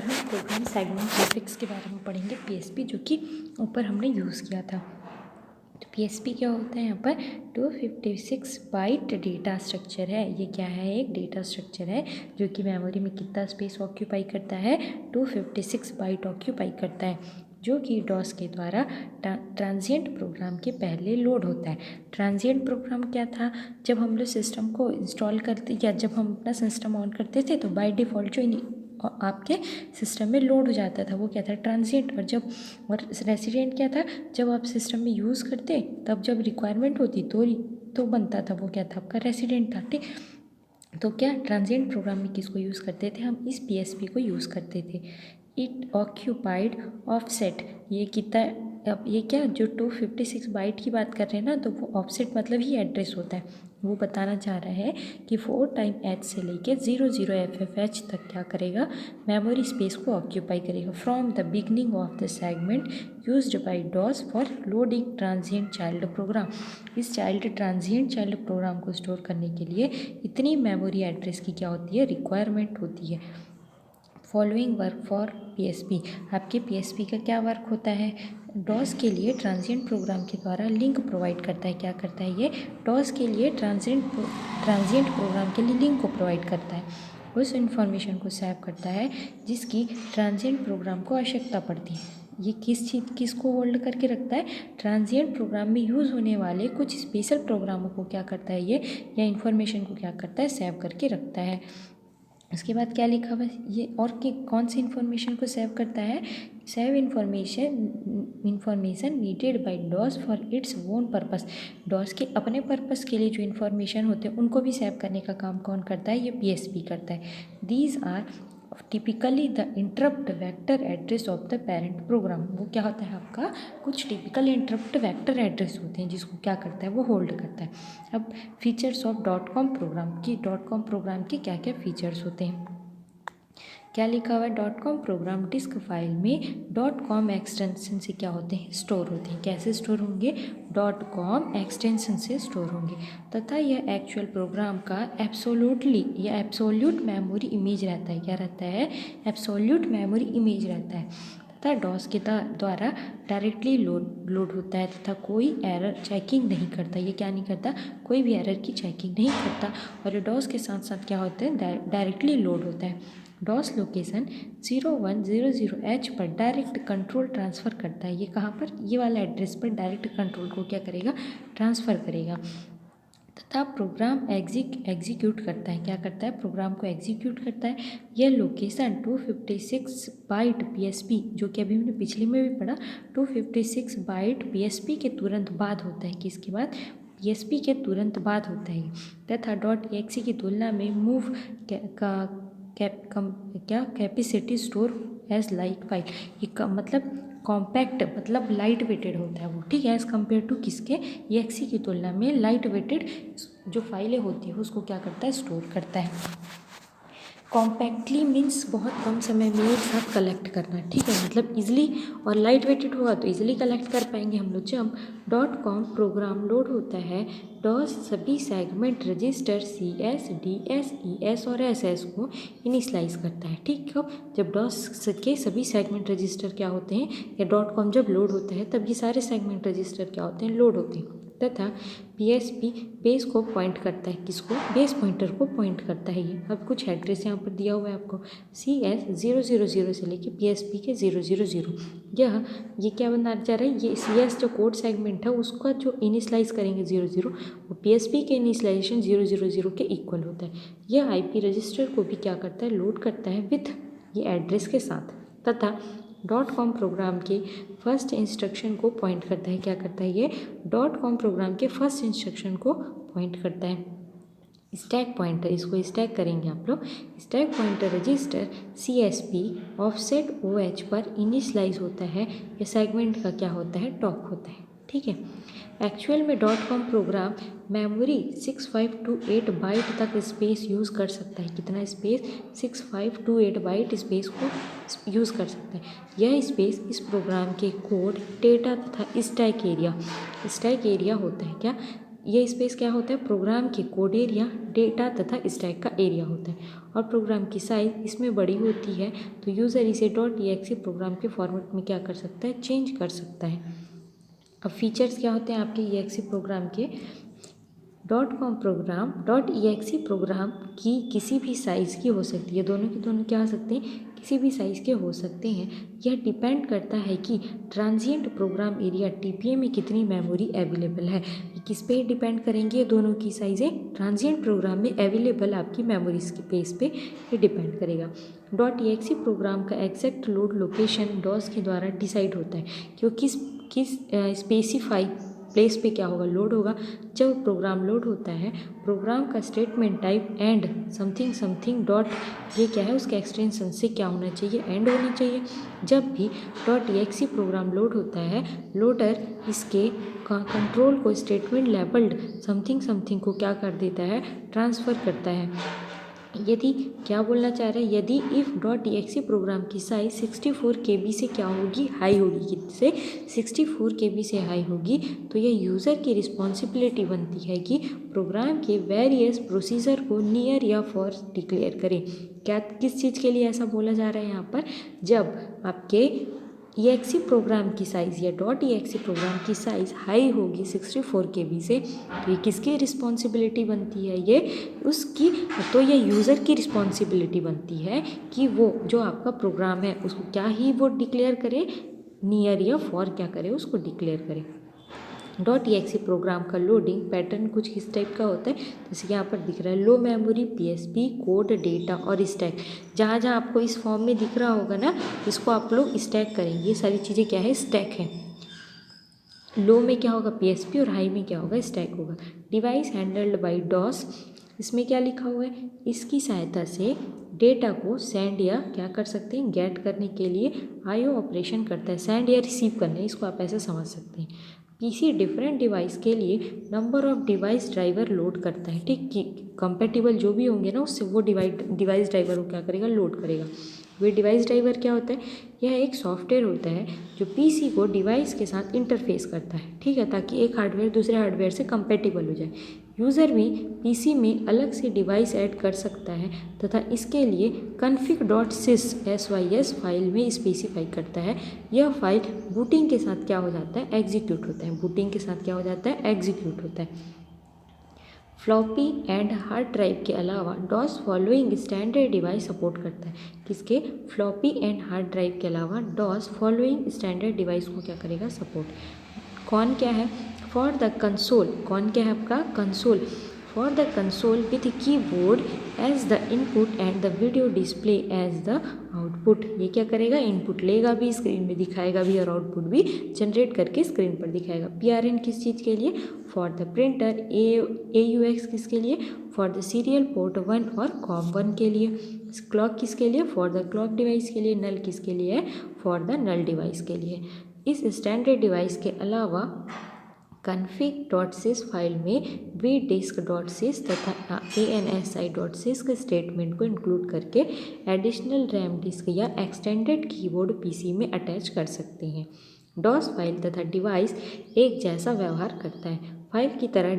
हम program segment graphics के बारे में पढ़ेंगे पीएसपी, जो कि ऊपर हमने यूज़ किया था। तो पीएसपी क्या होता है, यहाँ पर 256 बाइट डेटा स्ट्रक्चर है। ये क्या है, एक डेटा स्ट्रक्चर है जो कि मेमोरी में कितना स्पेस ऑक्यूपाई करता है, 256 बाइट ऑक्यूपाई करता है, जो कि डॉस के द्वारा ट्रांजिएंट प्रोग्राम के पहले लोड होता है। ट्रांजिएंट प्रोग्राम क्या था, जब हम लोग सिस्टम को इंस्टॉल करते या जब हम अपना सिस्टम ऑन करते थे तो बाय डिफ़ॉल्ट जो आपके सिस्टम में लोड हो जाता था वो क्या था, ट्रांजिएंट। और रेसिडेंट क्या था, जब आप सिस्टम में यूज़ करते तब जब रिक्वायरमेंट होती तो बनता था, वो क्या था, आपका रेसिडेंट था। ठीक, तो क्या ट्रांजिएंट प्रोग्राम में किसको यूज़ करते थे, हम इस पीएसपी को यूज़ करते थे। इट ऑक्यूपाइड ऑफसेट, ये कितना, अब ये क्या जो 256 बाइट की बात कर रहे हैं ना, तो वो ऑफसेट मतलब ही एड्रेस होता है। वो बताना चाह रहा है कि 4 से लेके 00FFH तक क्या करेगा, मेमोरी स्पेस को ऑक्यूपाई करेगा from the beginning of the segment used by DOS for loading transient child program. इस ट्रांजिएंट चाइल्ड प्रोग्राम को स्टोर करने के लिए इतनी मेमोरी एड्रेस की क्या होती है, रिक्वायरमेंट होती है। फॉलोइंग वर्क फॉर पीएसपी, आपके पीएसपी का क्या वर्क होता है, डॉस के लिए ट्रांजिएंट प्रोग्राम के द्वारा लिंक प्रोवाइड करता है। क्या करता है ये, डॉस के लिए ट्रांजिएंट प्रोग्राम के लिए लिंक को प्रोवाइड करता है, उस इन्फॉर्मेशन को सेव करता है जिसकी ट्रांजिएंट प्रोग्राम को आवश्यकता पड़ती है। ये किसको होल्ड करके रखता है, ट्रांजिएंट प्रोग्राम में यूज़ होने वाले कुछ स्पेशल प्रोग्रामों को क्या करता है ये, या इन्फॉर्मेशन को क्या करता है, सेव करके रखता है। उसके बाद क्या लिखा हुआ है ये, और कि कौन सी इन्फॉर्मेशन को सेव करता है, save information needed by DOS for its own purpose. DOS के अपने पर्पस के लिए जो इन्फॉर्मेशन होते हैं उनको भी सेव करने का काम कौन करता है, ये पीएसपी करता है। These are typically the interrupt vector address of the parent program. वो क्या होता है आपका, कुछ टिपिकल इंटरप्ट वेक्टर एड्रेस होते हैं जिसको क्या करता है, वो होल्ड करता है। अब फीचर्स ऑफ .com प्रोग्राम के क्या क्या फीचर्स होते हैं, क्या लिखा हुआ है, .com प्रोग्राम डिस्क फाइल में .com एक्सटेंशन से क्या होते हैं, स्टोर होते हैं। कैसे स्टोर होंगे, .com एक्सटेंशन से स्टोर होंगे, तथा यह एक्चुअल प्रोग्राम का एब्सोल्यूट मेमोरी इमेज रहता है। क्या रहता है, एब्सोल्यूट मेमोरी इमेज रहता है, तथा डॉस के द्वारा डायरेक्टली लोड होता है, तथा कोई एरर चेकिंग नहीं करता। ये क्या नहीं करता, कोई भी एरर की चेकिंग नहीं करता। और डॉस के साथ साथ क्या होता है, डायरेक्टली लोड होता है। डॉस लोकेशन 0100H पर डायरेक्ट कंट्रोल ट्रांसफ़र करता है। ये कहाँ पर, ये वाला एड्रेस पर डायरेक्ट कंट्रोल को क्या करेगा, ट्रांसफ़र करेगा, तथा प्रोग्राम एग्जीक्यूट करता है। क्या करता है, प्रोग्राम को एग्जीक्यूट करता है। यह लोकेशन 256 बाइट पीएसपी, जो कि अभी हमने पिछले में भी पढ़ा, 256 बाइट पीएसपी के तुरंत बाद होता है। किसके बाद, पीएसपी के तुरंत बाद होता है। तथा .exe की तुलना में move capacity store as light file, ये मतलब कॉम्पैक्ट मतलब लाइट वेटेड होता है वो, ठीक है, एज़ कम्पेयर टू किसके, एक्सी की तुलना में लाइट वेटेड जो फाइलें होती है उसको क्या करता है, स्टोर करता है। कॉम्पैक्टली मीन्स बहुत कम समय में एक साथ कलेक्ट करना, ठीक है, मतलब इजीली, और लाइट वेटेड होगा तो इजीली कलेक्ट कर पाएंगे हम लोग। जब .com प्रोग्राम लोड होता है, डॉस सभी segment register CS, DS, ES और SS को इनिशलाइज करता है। ठीक है, जब डॉस के सभी सेगमेंट रजिस्टर क्या होते हैं, या .com जब लोड होता है तब ये सारे सेगमेंट रजिस्टर क्या होते हैं, लोड होते हैं, तथा पीएसपी बेस को पॉइंट करता है, किसको, बेस पॉइंटर को पॉइंट करता है। ये अब कुछ एड्रेस यहाँ पर दिया हुआ है आपको, CS 000 से लेके PSP के 000, ये क्या बनाया जा रहा है, ये CS जो कोड सेगमेंट है उसका जो इनिशलाइज करेंगे 00, वो PSP के इनिशलाइजेशन 000 के इक्वल होता है। यह IP रजिस्टर को भी क्या करता है, लोड करता है विथ ये एड्रेस के साथ, तथा .com प्रोग्राम के फर्स्ट इंस्ट्रक्शन को पॉइंट करता है। क्या करता है ये, .com प्रोग्राम के फर्स्ट इंस्ट्रक्शन को पॉइंट करता है। स्टैक पॉइंटर, इसको स्टैक करेंगे आप लोग, stack pointer register CSP offset OH पर इनिशलाइज होता है, या सेगमेंट का क्या होता है, टॉप होता है, ठीक है। एक्चुअल में .com प्रोग्राम मेमोरी 6528 बाइट तक स्पेस यूज़ कर सकता है। कितना स्पेस, 6528 बाइट स्पेस को यूज़ कर सकता है। यह स्पेस इस प्रोग्राम के कोड, डेटा तथा स्टैक एरिया होता है। क्या, ये स्पेस क्या होता है, प्रोग्राम के कोड एरिया, डेटा तथा स्टैक का एरिया होता है। और प्रोग्राम की साइज इसमें बड़ी होती है तो यूज़र इसे .exe प्रोग्राम के फॉर्मेट में क्या कर सकता है, चेंज कर सकता है। अब फीचर्स क्या होते हैं आपके exe प्रोग्राम के, .com प्रोग्राम .exe प्रोग्राम की किसी भी साइज़ की हो सकती है, दोनों के दोनों क्या हो सकते हैं, किसी भी साइज़ के हो सकते हैं। यह डिपेंड करता है कि ट्रांजिएंट प्रोग्राम एरिया TPM में कितनी मेमोरी अवेलेबल है। किस पे डिपेंड करेंगे ये दोनों की साइज़ें, ट्रांजिएंट प्रोग्राम में अवेलेबल आपकी मेमोरी स्पेस पे ये डिपेंड करेगा। .exe प्रोग्राम का एग्जैक्ट लोड लोकेशन DOS के द्वारा डिसाइड होता है कि वो किस स्पेसिफाई प्लेस पे क्या होगा, लोड होगा। जब प्रोग्राम लोड होता है, प्रोग्राम का statement type and something something dot, ये क्या है, उसके एक्सटेंशन से क्या होना चाहिए, एंड होना चाहिए। जब भी .exe प्रोग्राम लोड होता है, लोडर इसके कंट्रोल को स्टेटमेंट लेबल्ड समथिंग समथिंग को क्या कर देता है, ट्रांसफ़र करता है। यदि क्या बोलना चाह रहे हैं, यदि इफ़ .exe प्रोग्राम की साइज़ 64 KB से क्या होगी, हाई होगी, कितने से 64 KB से हाई होगी, तो यह यूज़र की रिस्पॉन्सिबिलिटी बनती है कि प्रोग्राम के वेरियस प्रोसीजर को नियर या फॉर डिक्लेयर करें। क्या, किस चीज़ के लिए ऐसा बोला जा रहा है यहाँ पर, जब आपके exe प्रोग्राम की साइज़ या .exe प्रोग्राम की साइज़ हाई होगी 64 KB से, तो ये किसकी रिस्पॉन्सिबिलिटी बनती है, ये उसकी, तो ये यूज़र की रिस्पॉन्सिबिलिटी बनती है कि वो जो आपका प्रोग्राम है उसको क्या ही वो डिक्लेयर करे, नियर या फॉर क्या करे, उसको डिक्लेयर करे। .exe प्रोग्राम का लोडिंग पैटर्न कुछ इस टाइप का होता है, जैसे यहाँ पर दिख रहा है, लो मेमोरी, PSP, कोड, डेटा और स्टैक। जहाँ जहाँ आपको इस फॉर्म में दिख रहा होगा ना, इसको आप लोग स्टैक करेंगे। ये सारी चीज़ें क्या है, स्टैक है। लो में क्या होगा, PSP, और हाई में क्या होगा, स्टैक होगा। डिवाइस हैंडल्ड बाय DOS, इसमें क्या लिखा हुआ है, इसकी सहायता से डेटा को सेंड या क्या कर सकते हैं, गेट करने के लिए IO ऑपरेशन करता है, सेंड या रिसीव करने, इसको आप ऐसे समझ सकते हैं। PC डिफरेंट डिवाइस के लिए number of device driver load करता है, ठीक, कि कंपेटिबल जो भी होंगे ना उससे वो डिवाइस ड्राइवर को क्या करेगा, लोड करेगा। वे डिवाइस ड्राइवर क्या होता है, यह एक सॉफ्टवेयर होता है जो PC को डिवाइस के साथ इंटरफेस करता है, ठीक है, ताकि एक हार्डवेयर दूसरे हार्डवेयर से कंपेटिबल हो जाए। यूज़र भी PC में अलग से डिवाइस ऐड कर सकता है तथा इसके लिए config.sys फाइल में स्पेसिफाई करता है। यह फाइल बूटिंग के साथ क्या हो जाता है, एग्जीक्यूट होता है, बूटिंग के साथ क्या हो जाता है, एग्जीक्यूट होता है। फ्लॉपी एंड हार्ड ड्राइव के अलावा DOS following standard device support करता है, किसके, फ्लॉपी एंड हार्ड ड्राइव के अलावा DOS फॉलोइंग स्टैंडर्ड डिवाइस को क्या करेगा, सपोर्ट। कौन क्या है, फॉर द कंसोल, कौन क्या है आपका, console, for the console with keyboard as the input and the video display as the output. ये क्या करेगा, इनपुट लेगा भी, स्क्रीन में दिखाएगा भी, और आउटपुट भी जनरेट करके स्क्रीन पर दिखाएगा। PRN किस चीज़ के लिए, फॉर द प्रिंटर। AUX किसके लिए, फॉर द सीरियल पोर्ट 1 और COM1 के लिए। क्लॉक किसके लिए, फॉर द क्लॉक डिवाइस के लिए। नल किसके लिए है, फॉर द नल डिवाइस के लिए। इस स्टैंडर्ड डिवाइस के अलावा config.sys फाइल में vdisk.sys तथा ansi.sys के स्टेटमेंट को इंक्लूड करके एडिशनल रैम डिस्क या एक्सटेंडेड कीबोर्ड PC में अटैच कर सकते हैं। DOS फाइल तथा डिवाइस एक जैसा व्यवहार करता है। फाइल की तरह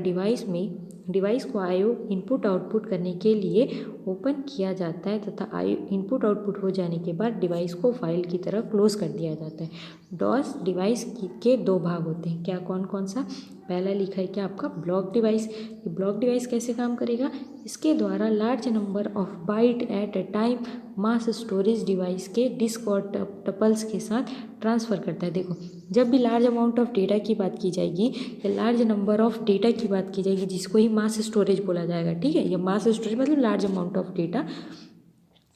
डिवाइस को IO इनपुट आउटपुट करने के लिए ओपन किया जाता है तथा IO इनपुट आउटपुट हो जाने के बाद डिवाइस को फाइल की तरह क्लोज कर दिया जाता है। DOS डिवाइस के दो भाग होते हैं, क्या, कौन कौन सा, पहला लिखा है क्या आपका, ब्लॉक डिवाइस। ये ब्लॉक डिवाइस कैसे काम करेगा, इसके द्वारा large number of bite at a time mass storage device के डिस्क और टपल्स के साथ ट्रांसफ़र करता है। देखो, जब भी लार्ज अमाउंट ऑफ डेटा की बात की जाएगी या लार्ज नंबर ऑफ डेटा की बात की जाएगी, जिसको ही मास स्टोरेज बोला जाएगा, ठीक है, या मास स्टोरेज मतलब लार्ज अमाउंट ऑफ डेटा,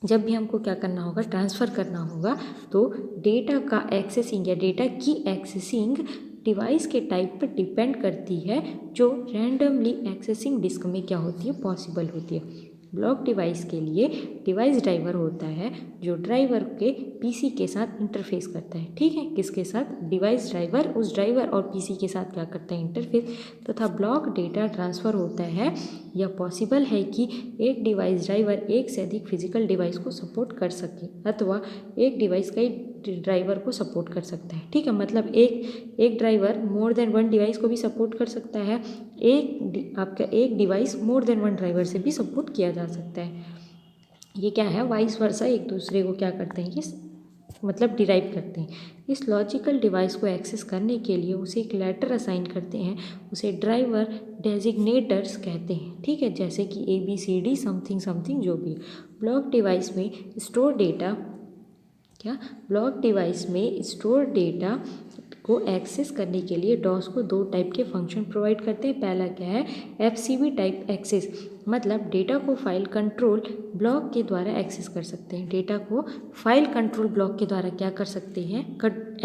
जब भी हमको क्या करना होगा, ट्रांसफ़र करना होगा, तो डेटा का एक्सेसिंग या डेटा की एक्सेसिंग डिवाइस के टाइप पर डिपेंड करती है, जो रैंडमली एक्सेसिंग डिस्क में क्या होती है, पॉसिबल होती है। ब्लॉक डिवाइस के लिए डिवाइस ड्राइवर होता है जो ड्राइवर के PC के साथ इंटरफेस करता है, ठीक है, किसके साथ, डिवाइस ड्राइवर, उस ड्राइवर और PC के साथ क्या करता है, इंटरफेस। तथा ब्लॉक डेटा ट्रांसफ़र होता है, यह पॉसिबल है कि एक डिवाइस ड्राइवर एक से अधिक फिजिकल डिवाइस को सपोर्ट कर सके, अथवा एक डिवाइस कई ड्राइवर को सपोर्ट कर सकता है। ठीक है, मतलब एक driver more than one device को भी सपोर्ट कर सकता है, आपका एक device more than one driver से भी सपोर्ट किया जा सकता है। ये क्या है, वाइस वर्सा एक दूसरे को क्या करते हैं, ये मतलब डिराइव करते हैं। इस लॉजिकल डिवाइस को एक्सेस करने के लिए उसे एक लेटर असाइन करते हैं, उसे ड्राइवर डेजिग्नेटर्स कहते हैं। ठीक है, जैसे कि ABCD समथिंग समथिंग जो भी। ब्लॉक डिवाइस में स्टोर डेटा को एक्सेस करने के लिए डॉस को दो टाइप के फंक्शन प्रोवाइड करते हैं। पहला क्या है, FCB टाइप एक्सेस, मतलब डेटा को फाइल कंट्रोल ब्लॉक के द्वारा एक्सेस कर सकते हैं। डेटा को फाइल कंट्रोल ब्लॉक के द्वारा क्या कर सकते हैं,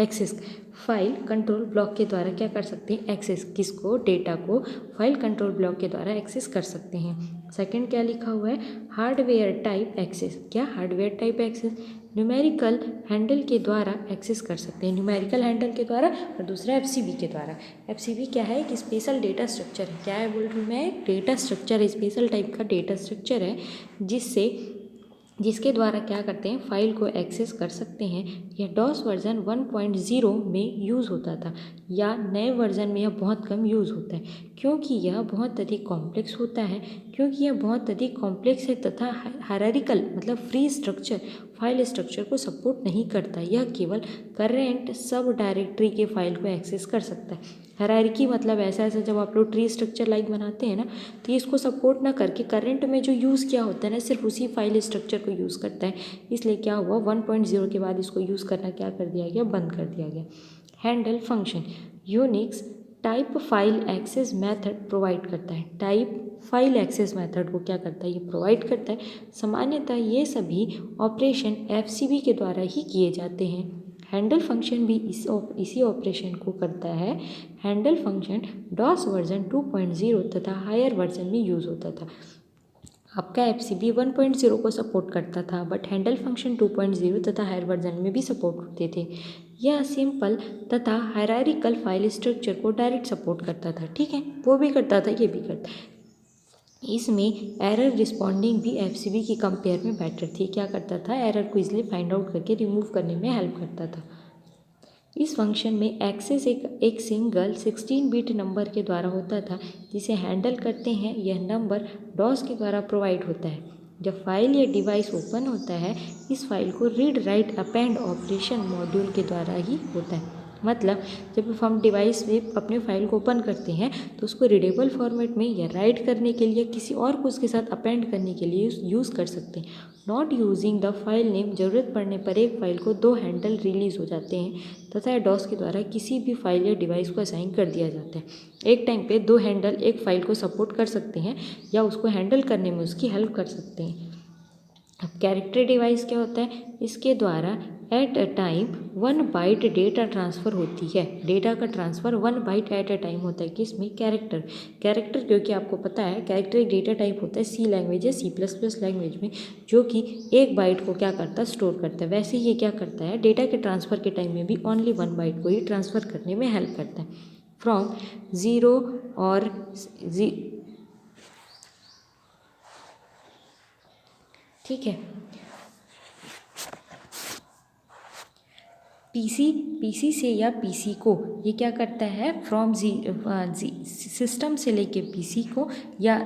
एक्सेस। फाइल कंट्रोल ब्लॉक के द्वारा क्या कर सकते हैं, एक्सेस। किसको, डेटा को फाइल कंट्रोल ब्लॉक के द्वारा एक्सेस कर सकते हैं। सेकंड क्या लिखा हुआ है, हार्डवेयर टाइप एक्सेस। क्या, hardware type access numerical handle के द्वारा एक्सेस कर सकते हैं, न्यूमेरिकल हैंडल के द्वारा, और दूसरा FCB के द्वारा। FCB क्या है, एक स्पेशल डेटा स्ट्रक्चर है। क्या है बोल रही हूँ मैं, एक डेटा स्ट्रक्चर है, स्पेशल टाइप का डेटा स्ट्रक्चर है जिसके द्वारा क्या करते हैं, फाइल को एक्सेस कर सकते हैं। यह डॉस वर्जन 1.0 में यूज़ होता था, या नए वर्जन में यह बहुत कम यूज़ होता है, क्योंकि यह बहुत अधिक कॉम्प्लेक्स होता है, तथा हायरार्किकल मतलब फ्री स्ट्रक्चर फाइल स्ट्रक्चर को सपोर्ट नहीं करता। यह केवल करेंट सब डायरेक्टरी के फाइल को एक्सेस कर सकता है। हायरार्की मतलब ऐसा जब आप लोग ट्री स्ट्रक्चर लाइक बनाते हैं ना, तो ये इसको सपोर्ट ना करके करंट में जो यूज़ किया होता है ना, सिर्फ उसी फाइल स्ट्रक्चर को यूज़ करता है। इसलिए क्या हुआ, 1.0 के बाद इसको यूज़ करना क्या कर दिया गया, बंद कर दिया गया। Handle function Unix type file access method provide करता है। टाइप फाइल एक्सेस मेथड को क्या करता है, ये प्रोवाइड करता है। सामान्यतः ये सभी ऑपरेशन FCB के द्वारा ही किए जाते हैं। हैंडल फंक्शन भी इसी ऑपरेशन को करता है। हैंडल फंक्शन डॉस वर्जन 2.0 तथा हायर वर्जन में यूज़ होता था। आपका FCB 1.0 को सपोर्ट करता था, बट हैंडल फंक्शन 2.0 तथा हायर वर्जन में भी सपोर्ट होते थे। यह सिंपल तथा हायरार्किकल फाइल स्ट्रक्चर को डायरेक्ट सपोर्ट करता था। ठीक है, वो भी करता था, ये भी करता है। इसमें एरर रिस्पॉन्डिंग भी FCB की कंपेयर में बेटर थी। क्या करता था, एरर को इजीली फाइंड आउट करके रिमूव करने में हेल्प करता था। इस फंक्शन में एक्सेस एक सिंगल 16 बिट नंबर के द्वारा होता था, जिसे हैंडल करते हैं। यह नंबर डॉस के द्वारा प्रोवाइड होता है। जब फाइल या डिवाइस ओपन होता है, इस फाइल को read write append operation module के द्वारा ही होता है। मतलब जब हम डिवाइस में अपने फाइल को ओपन करते हैं, तो उसको रीडेबल फॉर्मेट में या राइट करने के लिए, किसी और को उसके साथ अपेंड करने के लिए यूज़ कर सकते हैं। Not using the file name, ज़रूरत पड़ने पर एक फाइल को दो हैंडल रिलीज हो जाते हैं तथा डॉस के द्वारा किसी भी फाइल या डिवाइस को असाइन कर दिया जाता है। एक टाइम पे दो हैंडल एक फाइल को सपोर्ट कर सकते हैं या उसको हैंडल करने में उसकी हेल्प कर सकते हैं। अब कैरेक्टर डिवाइस क्या होता है, इसके द्वारा at a time 1 byte data transfer होती है। डेटा का transfer 1 byte at a time होता है। किसमें, कैरेक्टर। क्योंकि आपको पता है कैरेक्टर एक डेटा टाइप होता है C लैंग्वेज या C++ लैंग्वेज में, जो कि 1 बाइट को क्या करता है, स्टोर करता है। वैसे ही ये क्या करता है, डेटा के ट्रांसफ़र के टाइम में भी ओनली 1 बाइट को ही ट्रांसफ़र करने में हेल्प करता है। फ्रॉम 0 और ठीक है, पीसी से या पीसी को ये क्या करता है, फ्रॉम सिस्टम से लेके पीसी को, या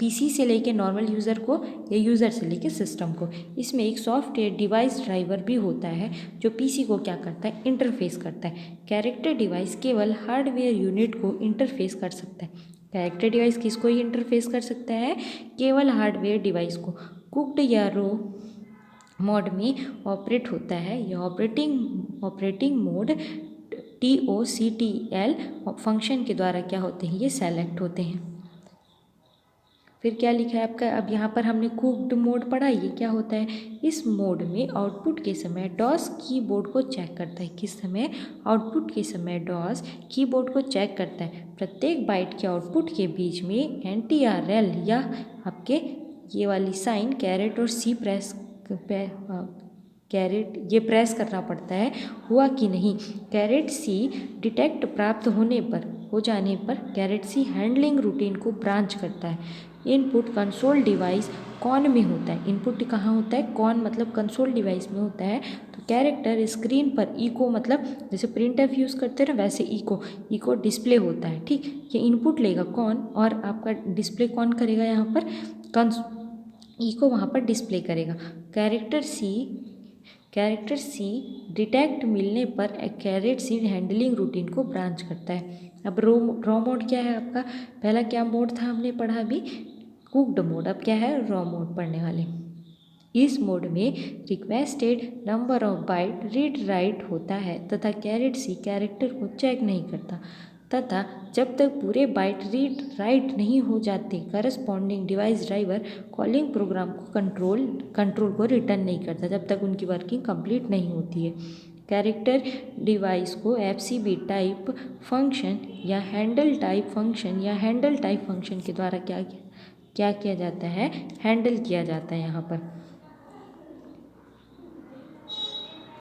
पीसी से लेके नॉर्मल यूज़र को, या यूज़र से लेके सिस्टम को। इसमें एक सॉफ्टवेयर डिवाइस ड्राइवर भी होता है जो पीसी को क्या करता है, इंटरफेस करता है। कैरेक्टर डिवाइस केवल हार्डवेयर यूनिट को इंटरफेस कर सकता है। कैरेक्टर डिवाइस किसको ही इंटरफेस कर सकता है, केवल हार्डवेयर डिवाइस को। कुक्ड या रो मोड में ऑपरेट होता है। यह ऑपरेटिंग मोड TOCTL फंक्शन के द्वारा क्या होते हैं, ये सेलेक्ट होते हैं। फिर क्या लिखा है आपका, अब यहाँ पर हमने कुक्ड मोड पढ़ा, ये क्या होता है, इस मोड में आउटपुट के समय डॉस कीबोर्ड को चेक करता है। किस समय, आउटपुट के समय डॉस कीबोर्ड को चेक करता है। प्रत्येक बाइट के आउटपुट के बीच में NTRL या आपके ये वाली साइन कैरेट और C ये प्रेस करना पड़ता है, हुआ कि नहीं। कैरेट C डिटेक्ट प्राप्त हो जाने पर कैरेट C हैंडलिंग रूटीन को ब्रांच करता है। इनपुट कंसोल डिवाइस कौन में होता है। इनपुट कहाँ होता है, कौन मतलब कंसोल डिवाइस में होता है। तो कैरेक्टर स्क्रीन पर इको, मतलब जैसे प्रिंट एफ यूज़ करते हैं ना वैसे इको डिस्प्ले होता है। ठीक, ये इनपुट लेगा कौन और आपका डिस्प्ले कौन करेगा, यहाँ पर इको वहाँ पर डिस्प्ले करेगा। कैरेक्टर सी डिटेक्ट मिलने पर कैरेट सी हैंडलिंग रूटीन को ब्रांच करता है। अब रॉ मोड क्या है आपका, पहला क्या मोड था हमने पढ़ा अभी, कुक्ड मोड, अब क्या है रॉ मोड पढ़ने वाले। इस मोड में requested number of bite read write होता है तथा कैरेट सी कैरेक्टर को चेक नहीं करता तथा जब तक पूरे बाइट रीड राइट नहीं हो जाते corresponding device driver calling program को कंट्रोल को रिटर्न नहीं करता, जब तक उनकी वर्किंग कंप्लीट नहीं होती है। कैरेक्टर डिवाइस को एफसीबी टाइप फंक्शन या हैंडल टाइप फंक्शन के द्वारा क्या किया जाता है, हैंडल किया जाता है यहाँ पर।